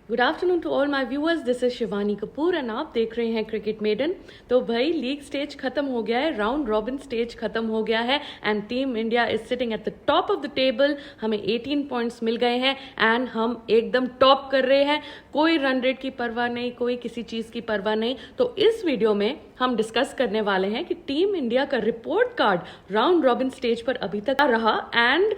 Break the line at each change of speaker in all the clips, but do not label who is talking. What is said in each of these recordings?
Good afternoon to all my viewers, this is Shivani Kapoor and आप देख रहे हैं क्रिकेट मेडन। तो भाई लीग स्टेज खत्म हो गया है, राउंड रॉबिन स्टेज खत्म हो गया है and team India is sitting at the top of the table. हमें 18 पॉइंट्स मिल गए हैं एंड हम एकदम टॉप कर रहे हैं। कोई रन रेट की परवाह नहीं, कोई किसी चीज़ की परवाह नहीं। तो इस वीडियो में हम डिस्कस करने वाले हैं कि टीम इंडिया का report card round robin stage पर अभी तक रहा एंड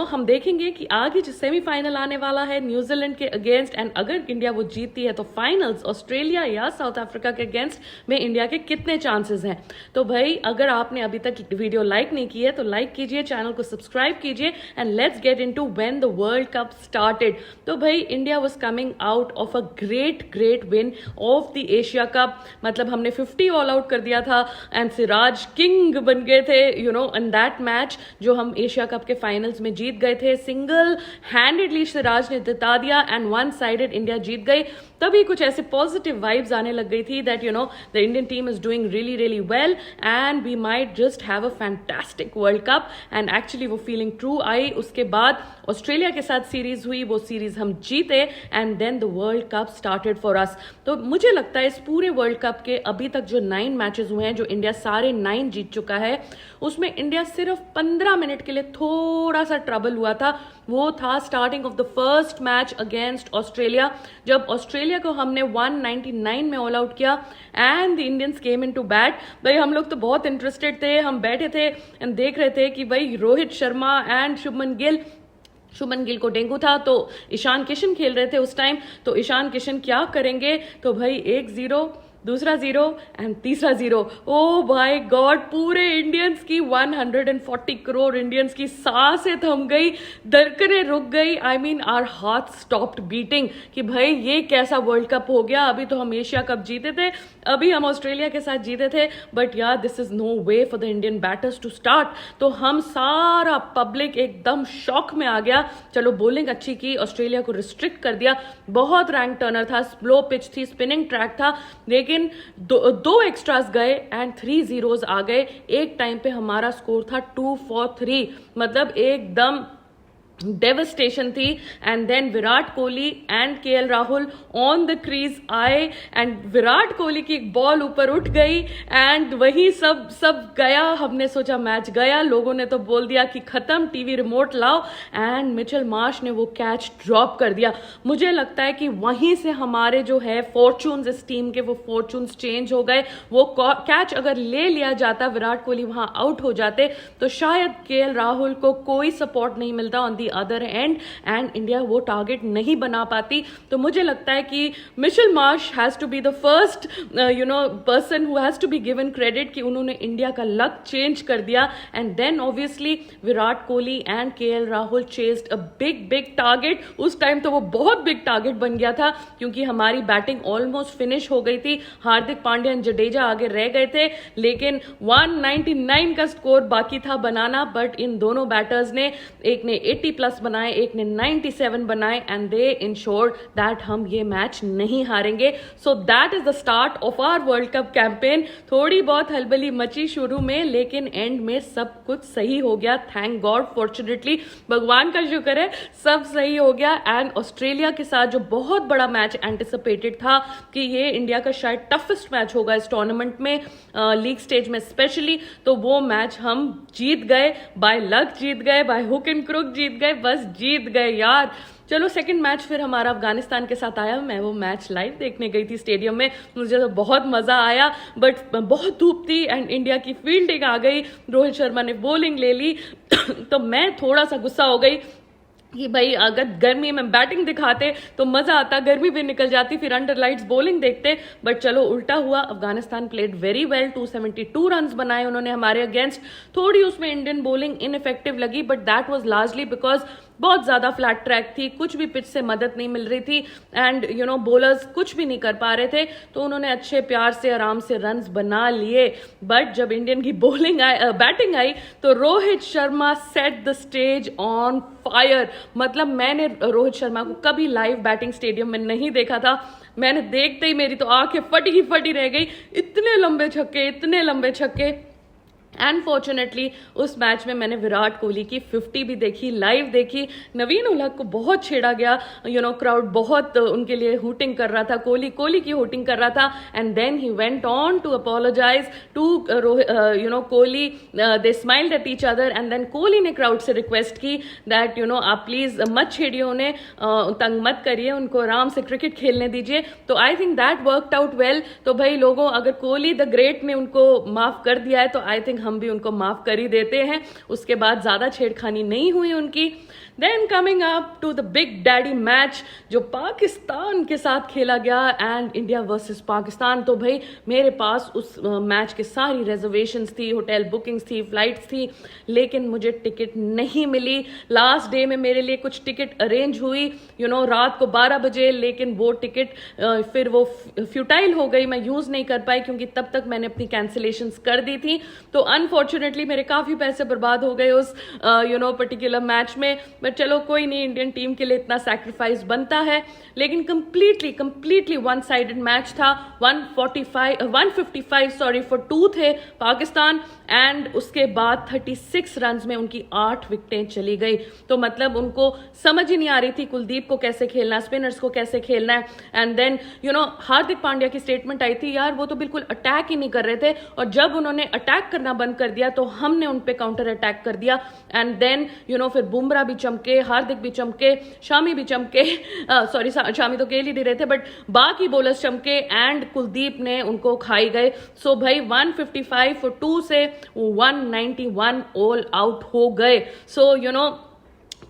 हम देखेंगे कि आगे जो सेमीफाइनल आने वाला है न्यूजीलैंड के अगेंस्ट, एंड अगर इंडिया वो जीतती है तो फाइनल्स ऑस्ट्रेलिया या साउथ अफ्रीका के अगेंस्ट में इंडिया के कितने चांसेस हैं। तो भाई अगर आपने अभी तक वीडियो लाइक नहीं की है तो लाइक कीजिए, चैनल को सब्सक्राइब कीजिए and let's get into when the world cup started. तो भाई India was coming out of a great win of the Asia cup. मतलब हमने 50 ऑल आउट कर दिया था एंड सिराज किंग बन गए थे इन दैट मैच जो हम एशिया कप के फाइनल्स में जीत गए थे। सिंगल हैंडेडली सिराज ने जिता दिया एंड वन साइडेड इंडिया जीत गई। तभी कुछ ऐसे पॉजिटिव वाइब्स आने लग गई थी that the Indian team is doing really well and we might just have a fantastic world cup. And actually वो फीलिंग ट्रू आई। उसके बाद ऑस्ट्रेलिया के साथ सीरीज हुई, वो सीरीज हम जीते and then the world cup started for us. तो मुझे लगता है इस पूरे वर्ल्ड कप के अभी तक जो 9 मैचेस हुए हैं, जो इंडिया सारे 9 जीत चुका है, उसमें इंडिया सिर्फ 15 मिनट के लिए थोड़ा सा ट्रबल हुआ था। वो था starting off the first match against Australia, जब ऑस्ट्रेलिया को हमने 199 में ऑल आउट किया and the Indians came in to bat. भाई हम लोग तो बहुत इंटरेस्टेड थे, हम बैठे थे एंड देख रहे थे कि भाई रोहित शर्मा एंड शुभमन गिल को डेंगू था तो ईशान किशन खेल रहे थे उस टाइम। तो ईशान किशन क्या करेंगे, तो भाई 1-0, दूसरा 0 एंड तीसरा 0। ओ भाई गॉड, पूरे इंडियंस की 140 करोड़ इंडियंस की सांसें थम गई, धड़कनें रुक गई। I mean our heart stopped beating कि भाई ये कैसा वर्ल्ड कप हो गया। अभी तो हम एशिया कप जीते थे, अभी हम ऑस्ट्रेलिया के साथ जीते थे, बट यार this is no way for the Indian batters to start. तो हम सारा पब्लिक एकदम शॉक में आ गया। चलो बॉलिंग अच्छी की, ऑस्ट्रेलिया को रिस्ट्रिक्ट कर दिया, बहुत रैंक टर्नर था, स्लो पिच थी, स्पिनिंग ट्रैक था, लेकिन दो एक्स्ट्रास गए एंड 3 zeros आ गए। एक टाइम पे हमारा स्कोर था 2 for 3, मतलब एकदम डेवस्टेशन थी। And then Virat Kohli and KL Rahul on the crease आए एंड विराट कोहली की एक बॉल ऊपर उठ गई एंड वही सब गया। हमने सोचा मैच गया, लोगों ने तो बोल दिया कि खत्म, टीवी रिमोट लाओ, एंड मिचेल मार्श ने वो कैच ड्रॉप कर दिया। मुझे लगता है कि वहीं से हमारे जो है फॉर्चून्स इस टीम के, वो फॉर्चून्स चेंज हो गए। वो कैच अगर ले लिया जाता, विराट कोहली वहां आउट हो जाते, तो शायद केएल राहुल को कोई सपोर्ट नहीं मिलता on the other end and India वो टारगेट नहीं बना पाती। तो मुझे लगता है कि Mitchell Marsh has to be the first person who has to be given credit कि उन्होंने इंडिया का लक चेंज कर दिया। And then obviously Virat Kohli and KL Rahul chased a big target. उस टाइम तो वो बहुत बिग टारगेट बन गया था क्योंकि हमारी बैटिंग ऑलमोस्ट फिनिश हो गई थी। हार्दिक पांड्या एंड जडेजा आगे रह गए थे, लेकिन 199 का स्कोर बाकी था बनाना। बट इन दोनों बैटर्स ने, एक ने 80+ बनाए, एक ने 97 बनाए एंड दे इंश्योर्ड दैट हम ये मैच नहीं हारेंगे। So that is the start of our world cup campaign. थोड़ी बहुत हलबली मची शुरू में, लेकिन एंड में सब कुछ सही हो गया, थैंक गॉड। फॉर्चुनेटली भगवान का शुक्र है, सब सही हो गया। एंड ऑस्ट्रेलिया के साथ जो बहुत बड़ा मैच एंटिसिपेटेड था कि ये इंडिया का शायद टफेस्ट मैच होगा इस टूर्नामेंट में, लीग स्टेज में स्पेशली, तो वो मैच हम जीत गए, बाय लक जीत गए, बाय हुक एंड क्रुक जीत गए, बस जीत गए यार। चलो सेकंड मैच फिर हमारा अफगानिस्तान के साथ आया। मैं वो मैच लाइव देखने गई थी स्टेडियम में, मुझे तो बहुत मजा आया, बट बहुत धूप थी एंड इंडिया की फील्डिंग आ गई, रोहित शर्मा ने बॉलिंग ले ली तो मैं थोड़ा सा गुस्सा हो गई कि भाई अगर गर्मी में बैटिंग दिखाते तो मजा आता, गर्मी भी निकल जाती, फिर अंडर लाइट्स बॉलिंग देखते। बट चलो उल्टा हुआ, Afghanistan played very well, 272 run बनाए उन्होंने हमारे अगेंस्ट। थोड़ी उसमें इंडियन बॉलिंग इनइफेक्टिव लगी, but that was largely because बहुत ज्यादा फ्लैट ट्रैक थी, कुछ भी पिच से मदद नहीं मिल रही थी एंड बॉलर्स कुछ भी नहीं कर पा रहे थे। तो उन्होंने अच्छे प्यार से आराम से रन्स बना लिए। बट जब इंडियन की बैटिंग आई तो Rohit Sharma set the stage on fire. मतलब मैंने रोहित शर्मा को कभी लाइव बैटिंग स्टेडियम में नहीं देखा था। मैंने देखते ही मेरी तो आंखें फटी रह गई, इतने लंबे छक्के अनफॉर्चुनेटली उस मैच में मैंने विराट कोहली की 50 भी देखी, लाइव देखी। नवीन उलहक को बहुत छेड़ा गया, क्राउड बहुत उनके लिए हूटिंग कर रहा था, कोहली कोहली की हूटिंग कर रहा था। And then he went on to apologise to Kohli, they smiled at each other and then Kohli ने क्राउड से रिक्वेस्ट की दैट आप प्लीज मत छेड़िए उन्हें, तंग मत करिए उनको, आराम से क्रिकेट खेलने दीजिए। तो आई think that worked out well. तो भाई लोगों, अगर कोहली द ग्रेट ने उनको माफ कर दिया है तो आई थिंक हम भी उनको माफ कर ही देते हैं। उसके बाद ज्यादा छेड़खानी नहीं हुई उनकी। Then coming up to the big daddy match जो पाकिस्तान के साथ खेला गया, एंड इंडिया वर्सेस पाकिस्तान। तो भाई मेरे पास उस मैच के सारी रिजर्वेशंस थी, होटल बुकिंग्स थी, फ्लाइट्स थी, लेकिन मुझे टिकट नहीं मिली। लास्ट डे में मेरे लिए कुछ टिकट अरेंज हुई रात को 12 बजे, लेकिन वो टिकट फिर वो फ्यूटाइल हो गई, मैं यूज नहीं कर पाई क्योंकि तब तक मैंने अपनी कैंसिलेशंस कर दी थी। तो अनफॉर्चुनेटली मेरे काफी पैसे बर्बाद हो गए उस पर्टिकुलर मैच में। बट चलो कोई नहीं, इंडियन टीम के लिए इतना सैक्रिफाइस बनता है। लेकिन कंप्लीटली वन साइडेड मैच था। 155 फॉर 2 थे पाकिस्तान, एंड उसके बाद 36 रन में उनकी 8 विकेटें चली गई। तो मतलब उनको समझ ही नहीं आ रही थी कुलदीप को कैसे खेलना है, स्पिनर्स को कैसे खेलना है। एंड देन हार्दिक पांड्या की स्टेटमेंट आई थी, यार वो तो बिल्कुल अटैक ही नहीं कर रहे थे, और जब उन्होंने अटैक करना बंद कर दिया तो हमने उन पे काउंटर अटैक कर दिया। एंड देन फिर बुमराह भी चमके, हार्दिक भी चमके, शामी भी चमके, सॉरी शामी तो खेल ही नहीं रहे थे, बट बाकी बॉलर्स चमके, एंड कुलदीप ने उनको खाई गए। सो भाई 155 फॉर 2 से 191 ऑल आउट हो गए। सो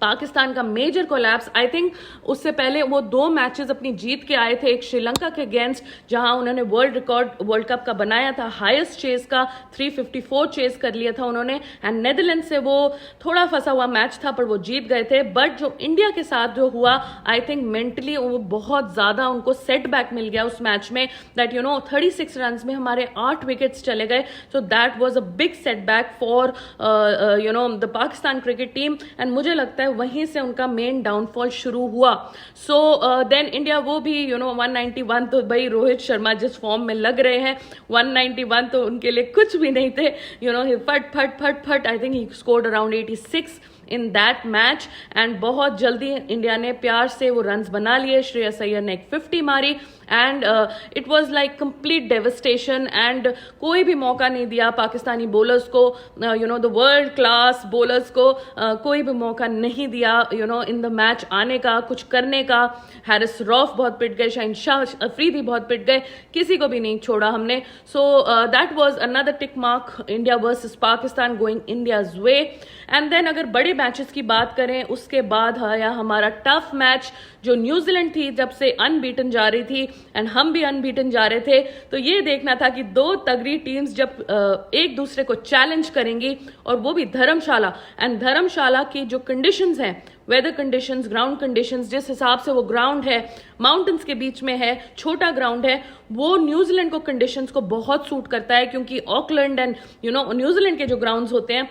पाकिस्तान का मेजर कोलैप्स। आई थिंक उससे पहले वो 2 मैचेस अपनी जीत के आए थे, एक श्रीलंका के अगेंस्ट जहां उन्होंने वर्ल्ड रिकॉर्ड वर्ल्ड कप का बनाया था, हाईएस्ट चेस का 354 चेस कर लिया था उन्होंने, एंड नेदरलैंड से वो थोड़ा फंसा हुआ मैच था पर वो जीत गए थे। बट जो इंडिया के साथ जो हुआ, आई थिंक मेंटली वो बहुत ज्यादा उनको सेटबैक मिल गया उस मैच में, दैट 36 रन में हमारे 8 विकेट्स चले गए। सो that was a big setback for the Pakistan cricket team, and मुझे लगता है वहीं से उनका मेन डाउनफॉल शुरू हुआ। सो देन इंडिया वो भी 191, तो भाई रोहित शर्मा जिस फॉर्म में लग रहे हैं, 191 तो उनके लिए कुछ भी नहीं थे। फट फट फट फट, I think he scored around 86 in that match, and बहुत जल्दी इंडिया ने प्यार से वो रन्स बना लिए। श्रेयस अय्यर ने एक 50 मारी, and it was like complete devastation, and कोई भी मौका नहीं दिया पाकिस्तानी बॉलर्स को, द वर्ल्ड क्लास बॉलर्स को कोई भी मौका नहीं दिया इन द मैच आने का, कुछ करने का। हैरिस रॉफ बहुत पिट गए, शाहिन शाह अफरीदी बहुत पिट गए, किसी को भी नहीं छोड़ा हमने। So that was another tick mark, India versus Pakistan going India's way. And then अगर बड़े मैचेस की बात करें, उसके बाद आया हमारा टफ मैच जो न्यूजीलैंड थी जब से अनबीटन जा रही थी, एंड हम भी अनबीटन जा रहे थे। तो ये देखना था कि 2 तगड़ी टीम्स जब एक दूसरे को चैलेंज करेंगी, और वो भी धर्मशाला, एंड धर्मशाला की जो कंडीशंस हैं, वेदर कंडीशंस, ग्राउंड कंडीशंस, जिस हिसाब से वो ग्राउंड है, माउंटेन्स के बीच में है, छोटा ग्राउंड है, वो न्यूजीलैंड को कंडीशंस को बहुत सूट करता है, क्योंकि ऑकलैंड एंड न्यूजीलैंड के जो ग्राउंड्स होते हैं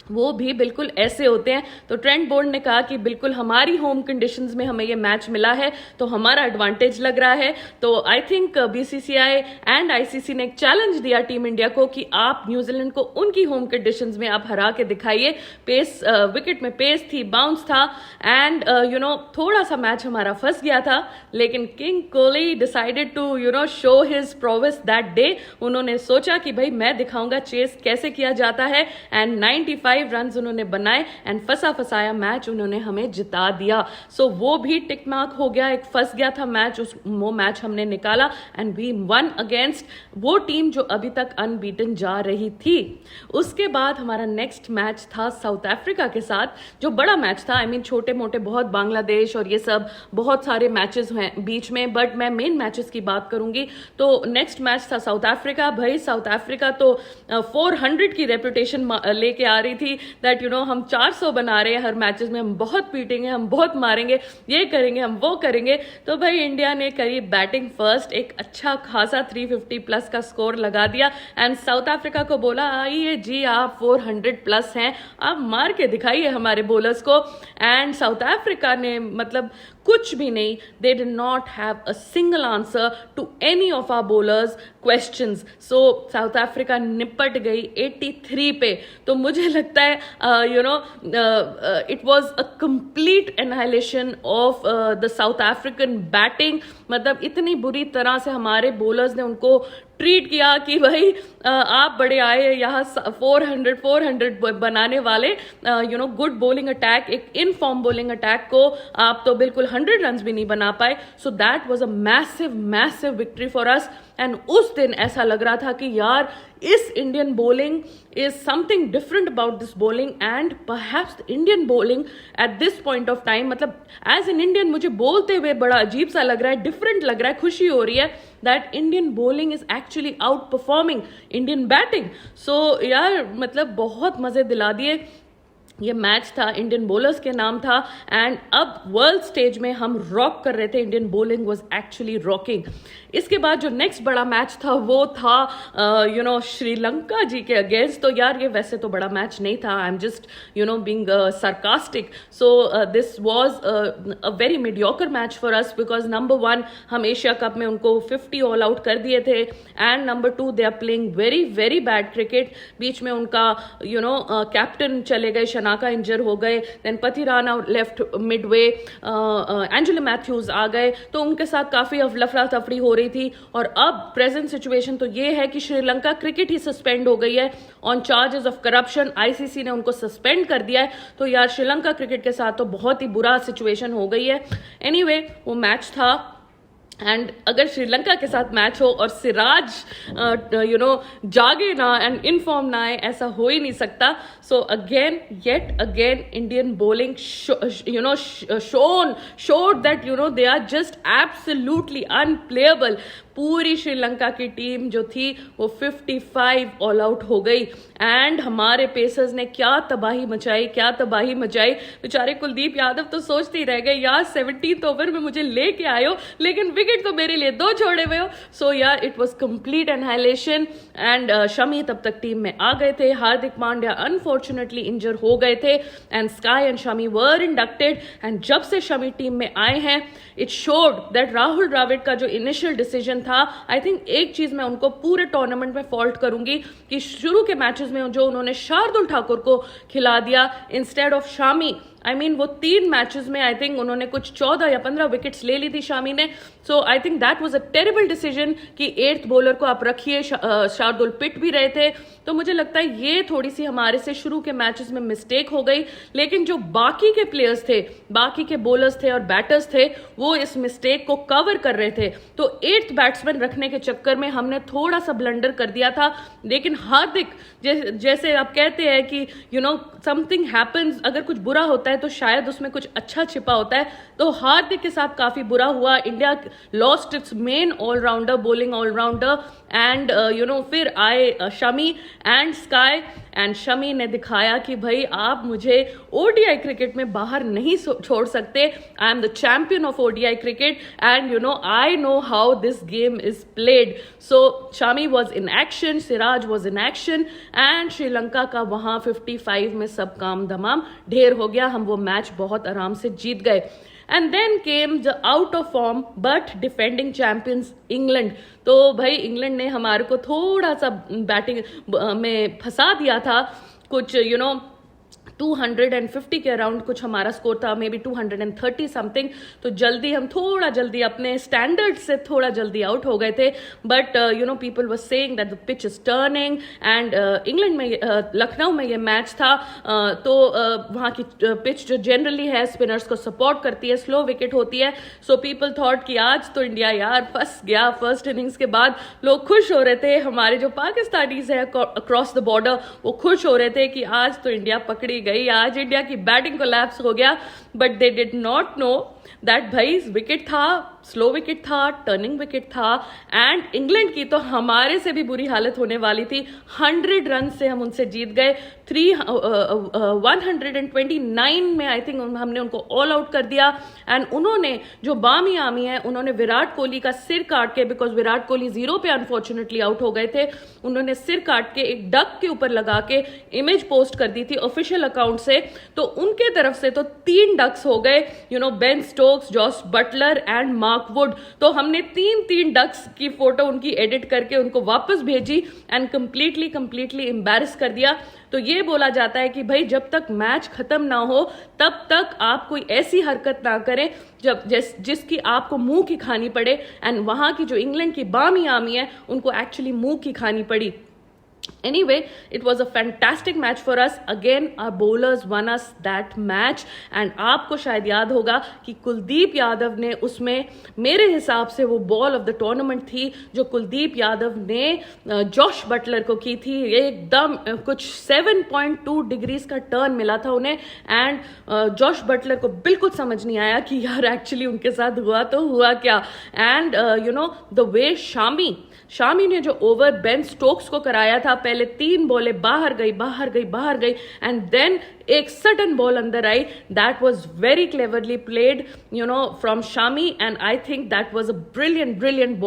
वो भी बिल्कुल ऐसे होते हैं। तो ट्रेंट बोल्ट ने कहा कि बिल्कुल हमारी होम कंडीशंस में हमें ये मैच मिला है, तो हमारा एडवांटेज लग रहा है। तो I think BCCI and ICC ने एक चैलेंज दिया टीम इंडिया को कि आप न्यूजीलैंड को उनकी होम कंडीशंस में आप हरा के दिखाइए। पेस, विकेट में पेस थी, बाउंस था, एंड थोड़ा सा मैच हमारा फंस गया था, लेकिन king Kohli decided to show his prowess that day. उन्होंने सोचा कि भाई मैं दिखाऊंगा चेस कैसे किया जाता है, एंड 95 रन उन्होंने बनाए, एंड फंसाया मैच उन्होंने हमें जिता दिया। सो वो भी टिक मार्क हो गया, एक फंस गया था मैच, वो मैच हमने निकाला, एंड वी वन अगेंस्ट वो टीम जो अभी तक अनबीटन जा रही थी। उसके बाद हमारा नेक्स्ट मैच था साउथ अफ्रीका के साथ, जो बड़ा मैच था। आई मीन छोटे मोटे बहुत बांग्लादेश और ये सब बहुत सारे मैचेस हैं बीच में, बट मैं मेन मैचेस की बात करूंगी। तो नेक्स्ट मैच था साउथ अफ्रीका। भाई साउथ अफ्रीका तो 400 की रेपुटेशन लेके आ रही थी, दैट हम 400 बना रहे हैं हर मैचेस में, हम बहुत पीटेंगे, हम बहुत मारेंगे, ये करेंगे, हम वो करेंगे। तो भाई इंडिया ने करी बैटिंग फर्स्ट, एक अच्छा खासा 350 प्लस का स्कोर लगा दिया, एंड साउथ अफ्रीका को बोला आइए जी आप 400 प्लस हैं, आप मार के दिखाइए हमारे बॉलर्स को। एंड साउथ अफ्रीका ने मतलब कुछ भी नहीं. They did not have a single answer to any of our bowlers questions. So South Africa निपट गई 83 पे. तो मुझे लगता है it was a complete annihilation of the South African batting. मतलब इतनी बुरी तरह से हमारे bowlers ने उनको ट्रीट किया कि भाई आप बड़े आए यहाँ 400 बनाने वाले गुड बॉलिंग अटैक, एक इन फॉर्म बॉलिंग अटैक को आप तो बिल्कुल 100 रन भी नहीं बना पाए. सो that was a massive victory for us. And उस दिन ऐसा लग रहा था कि यार इस Indian bowling is something different about this bowling. And perhaps the Indian bowling at this point of time, मतलब एज एन इंडियन मुझे बोलते हुए बड़ा अजीब सा लग रहा है, डिफरेंट लग रहा है, खुशी हो रही है that Indian bowling is actually outperforming Indian batting. So यार मतलब बहुत मजे दिला दिए. ये मैच था, इंडियन बॉलर्स के नाम था. एंड अब वर्ल्ड स्टेज में हम रॉक कर रहे थे. Indian bowling was actually rocking. इसके बाद जो नेक्स्ट बड़ा मैच था वो था श्रीलंका जी के अगेंस्ट. तो यार ये वैसे तो बड़ा मैच नहीं था, I am just being sarcastic. So this was a very mediocre match for us because number 1 हम एशिया कप में उनको 50 ऑल आउट कर दिए थे. And number 2 they are playing very bad cricket. बीच में उनका कैप्टन चले गए, शनाका इंजर हो गए, then Pathirana left midway, Angelo Mathews आ गए. तो उनके साथ काफी लफड़ा तफड़ी हो रही थी. और अब प्रेजेंट सिचुएशन तो ये है कि श्रीलंका क्रिकेट ही सस्पेंड हो गई है on charges of corruption. ICC ने उनको सस्पेंड कर दिया है. तो यार श्रीलंका क्रिकेट के साथ तो बहुत ही बुरा सिचुएशन हो गई है. एनीवे वो मैच था. एंड अगर श्रीलंका के साथ मैच हो और सिराज जागे ना एंड इनफॉर्म ना आए, ऐसा हो ही नहीं सकता. सो yet again Indian bowling showed that they are just absolutely unplayable. पूरी श्रीलंका की टीम जो थी वो 55 ऑल आउट हो गई. एंड हमारे पेसर्स ने क्या तबाही मचाई. बेचारे कुलदीप यादव तो सोचते ही रह गए यार 17th ओवर में मुझे लेके आयो लेकिन विकेट तो मेरे लिए 2 छोड़े हुए हो. सो यार it was complete annihilation. And Shami तब तक टीम में आ गए थे. हार्दिक पांड्या अनफॉर्चुनेटली इंजर हो गए थे. And Sky and Shami were inducted. And जब से शमी टीम में आए हैं it showed that Rahul Dravid का जो इनिशियल डिसीजन था, आई थिंक एक चीज मैं उनको पूरे टूर्नामेंट में फॉल्ट करूंगी कि शुरू के मैचेस में जो उन्होंने शार्दुल ठाकुर को खिला दिया instead of Shami. I mean वो 3 मैचेस में आई थिंक उन्होंने कुछ 14 या 15 विकेट्स ले ली थी शामी ने. So I think that was a terrible decision कि 8th बॉलर को आप रखिए. शार्दुल पिट भी रहे थे. तो मुझे लगता है ये थोड़ी सी हमारे से शुरू के मैचेस में मिस्टेक हो गई. लेकिन जो बाकी के प्लेयर्स थे, बाकी के बॉलर्स थे और बैटर्स थे, वो इस मिस्टेक को कवर कर रहे थे. तो 8th बैट्समैन रखने के चक्कर में हमने थोड़ा सा ब्लंडर कर दिया था. लेकिन हार्दिक जैसे आप कहते हैं कि समथिंग हैपन्स, अगर कुछ बुरा होता है तो शायद उसमें कुछ अच्छा छिपा होता है. तो हार्दिक के साथ काफी बुरा हुआ. India lost its main all rounder, bowling all rounder. And फिर आए Shami and Sky. And Shami ने दिखाया कि भाई आप मुझे ओडीआई क्रिकेट में बाहर नहीं छोड़ सकते. I am the champion of ODI cricket and I know how this game is played. So Shami was in action, Siraj was in action. And Sri Lanka का वहां 55 में सब काम धमाम ढेर हो गया. हम वो मैच बहुत आराम से जीत गए. And then came the out of form but defending champions England. तो भाई इंग्लैंड ने हमारे को थोड़ा सा बैटिंग में फंसा दिया था. कुछ 250 के अराउंड कुछ हमारा स्कोर था, मे बी 230 समथिंग. तो हम थोड़ा जल्दी अपने स्टैंडर्ड से थोड़ा जल्दी आउट हो गए थे. But people were saying that the pitch is turning. And England में, लखनऊ में ये मैच था. तो वहाँ की पिच जो जनरली है स्पिनर्स को सपोर्ट करती है, स्लो विकेट होती है. सो पीपल थॉट कि आज तो इंडिया यार फंस गया. फर्स्ट इनिंग्स के बाद लोग खुश हो रहे थे. हमारे जो पाकिस्तानीज है अक्रॉस द बॉर्डर वो खुश हो रहे थे कि आज तो इंडिया पकड़ी गई, आज इंडिया की बैटिंग कोलैप्स हो गया. But they did not know that भाई विकेट था, स्लो विकेट था, टर्निंग विकेट था. एंड इंग्लैंड की तो हमारे से भी बुरी हालत होने वाली थी. 100 रन से हम उनसे जीत गए. 129 में आई थिंक हमने उनको ऑल आउट कर दिया. एंड उन्होंने जो बामी आमी है उन्होंने विराट कोहली का सिर काट के, बिकॉज विराट कोहली 0 पे अनफॉर्चुनेटली आउट हो गए थे, उन्होंने सिर काट के एक डक के ऊपर लगा के इमेज पोस्ट कर दी थी ऑफिशियल अकाउंट से. तो उनके तरफ से तो 3 डक्स हो गए. Ben Stokes, Jos Buttler and Mark Wood. तो हमने 3 डक्स की फोटो उनकी एडिट करके उनको वापस भेजी एंड कंप्लीटली एम्बैरस कर दिया। तो ये बोला जाता है कि भाई जब तक मैच खत्म ना हो तब तक आप कोई ऐसी हरकत ना करें जिसकी आपको मुंह की खानी पड़े, एंड वहां की जो इंग्लैंड की बामी आर्मी है उनको एक्चुअली मुंह की खानी पड़ी। Anyway, it was a fantastic match for us. Again, our bowlers won us that match. And आपको शायद याद होगा कि कुलदीप यादव ने उसमें मेरे हिसाब से वो बॉल ऑफ द टूर्नामेंट थी जो कुलदीप यादव ने जॉश बटलर को की थी। एकदम कुछ 7.2 डिग्रीज का टर्न मिला था उन्हें, एंड जॉश बटलर को बिल्कुल समझ नहीं आया कि यार एक्चुअली उनके साथ हुआ तो हुआ क्या। एंड द वे शामी ने जो ओवर बेन स्टोक्स को कराया था, पहले 3 बॉलें बाहर गई एंड देन एक सडन बॉल अंदर आई। That was very cleverly played from Shami, and I think that was a brilliant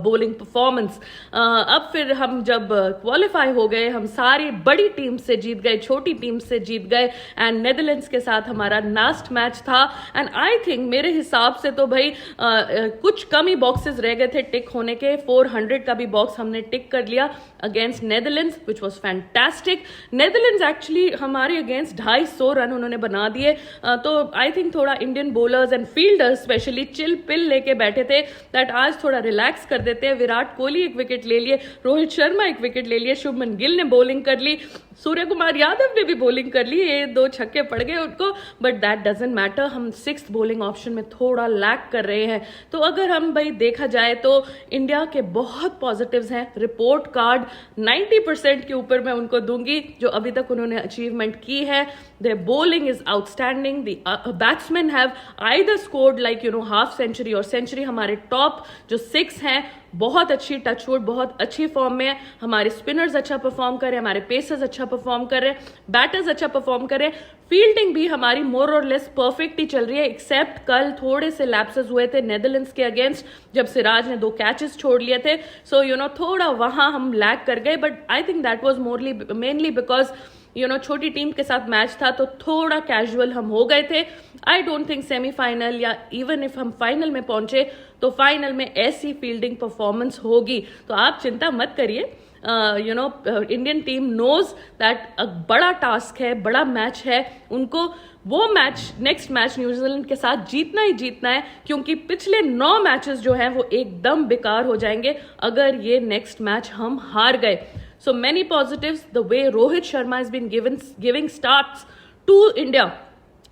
bowling performance. अब फिर हम जब क्वालिफाई हो गए, हम सारी बड़ी टीम से जीत गए, छोटी टीम से जीत गए, एंड नेदरलैंड्स के साथ हमारा लास्ट मैच था। एंड आई थिंक मेरे हिसाब से तो भाई कुछ कम ही बॉक्सेस रह गए थे टिक होने के। 400 का भी बॉक्स हमने टिक कर लिया against Netherlands, which was fantastic. Netherlands actually हमारे अगेंस्ट 250 रन उन्होंने बना दिए। तो आई थिंक थोड़ा Indian bowlers and fielders specially chill pill लेके बैठे थे दैट आज थोड़ा रिलैक्स कर देते हैं। विराट कोहली एक विकेट ले लिए, रोहित शर्मा एक विकेट ले लिए, शुभमन गिल ने बॉलिंग कर ली, सूर्य कुमार यादव ने भी बॉलिंग कर ली, ये 2 छक्के पड़ गए उनको, बट दैट डजंट मैटर। हम 6th बॉलिंग ऑप्शन में थोड़ा लैक कर रहे हैं। तो अगर हम भाई देखा जाए तो इंडिया के बहुत पॉजिटिव्स हैं। रिपोर्ट कार्ड 90% के ऊपर मैं उनको दूंगी जो अभी तक उन्होंने अचीवमेंट की है। Their bowling is outstanding. The batsmen have either scored like half century or century. हमारे टॉप जो 6 हैं बहुत अच्छी टचवुड, बहुत अच्छी फॉर्म में है। हमारे स्पिनर्स अच्छा परफॉर्म कर रहे हैं, हमारे पेसर्स अच्छा परफॉर्म कर रहे हैं, बैटर्स अच्छा परफॉर्म कर रहे हैं, फील्डिंग भी हमारी मोर और लेस परफेक्ट ही चल रही है, एक्सेप्ट कल थोड़े से लैप्सेस हुए थे नेदरलैंड्स के अगेंस्ट जब सिराज ने 2 कैचेस छोड़ लिए थे। सो थोड़ा वहां हम लैग कर गए, but I think that was mainly because छोटी टीम के साथ मैच था तो थोड़ा कैजुअल हम हो गए थे। आई डोंट थिंक सेमीफाइनल या इवन इफ हम फाइनल में पहुंचे तो फाइनल में ऐसी फील्डिंग परफॉर्मेंस होगी। तो आप चिंता मत करिए, इंडियन टीम नोज दैट बड़ा टास्क है, बड़ा मैच है, उनको वो मैच नेक्स्ट मैच न्यूजीलैंड के साथ जीतना ही जीतना है, क्योंकि पिछले 9 मैचेस जो हैं वो एकदम बेकार हो जाएंगे अगर ये नेक्स्ट मैच हम हार गए। So many positives, the way Rohit Sharma has been giving starts to India.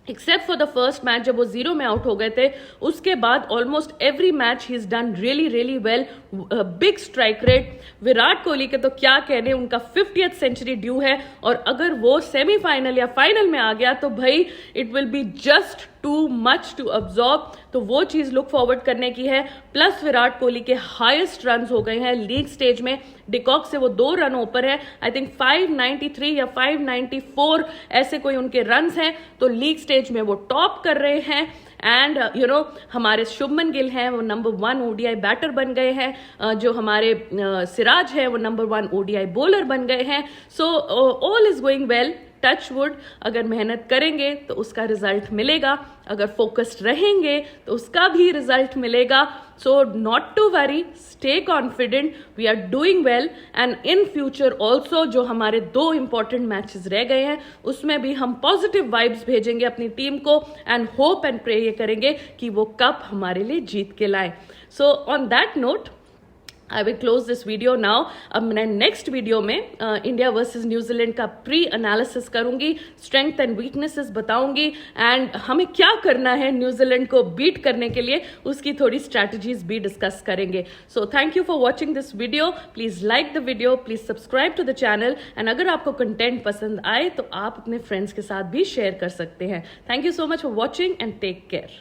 Except for the first match जब वो 0 में आउट हो गए थे, उसके बाद almost every match he is done really well. Big strike rate, Virat Kohli के तो क्या कहने, उनका 50th सेंचुरी ड्यू है, और अगर वो सेमीफाइनल या फाइनल में आ गया तो भाई it will be just too much to absorb. तो वो चीज लुक फॉरवर्ड करने की है। प्लस विराट कोहली के हाईएस्ट रन हो गए हैं लीग स्टेज में, डिकॉक से वो 2 रन ऊपर है, आई थिंक 593 या 594 ऐसे कोई उनके रन्स हैं, तो लीग स्टेज में वो टॉप कर रहे हैं। एंड हमारे शुभमन गिल हैं वो नंबर 1 ओडीआई बैटर बन गए हैं, जो हमारे सिराज है वो नंबर 1 ओडीआई बॉलर बन गए हैं। So all is going well, touch wood. अगर मेहनत करेंगे तो उसका रिजल्ट मिलेगा, अगर फोकस्ड रहेंगे तो उसका भी रिजल्ट मिलेगा। So not to worry, stay confident, we are doing well, and in future also जो हमारे 2 इंपॉर्टेंट मैचेस रह गए हैं उसमें भी हम पॉजिटिव वाइब्स भेजेंगे अपनी टीम को, एंड होप एंड प्रे ये करेंगे कि वो कप हमारे लिए जीत के लाए। So on that note I will close this video now. अब मैं नेक्स्ट वीडियो में इंडिया वर्सेस न्यूजीलैंड का प्री एनालिसिस करूंगी, स्ट्रेंथ एंड वीकनेसेस बताऊंगी, एंड हमें क्या करना है न्यूजीलैंड को बीट करने के लिए उसकी थोड़ी स्ट्रैटेजीज भी डिस्कस करेंगे। So thank you for watching this video, please like the video, please subscribe to the channel, and अगर आपको कंटेंट पसंद आए तो आप अपने फ्रेंड्स के साथ भी शेयर कर सकते हैं। Thank you so much for watching and take care.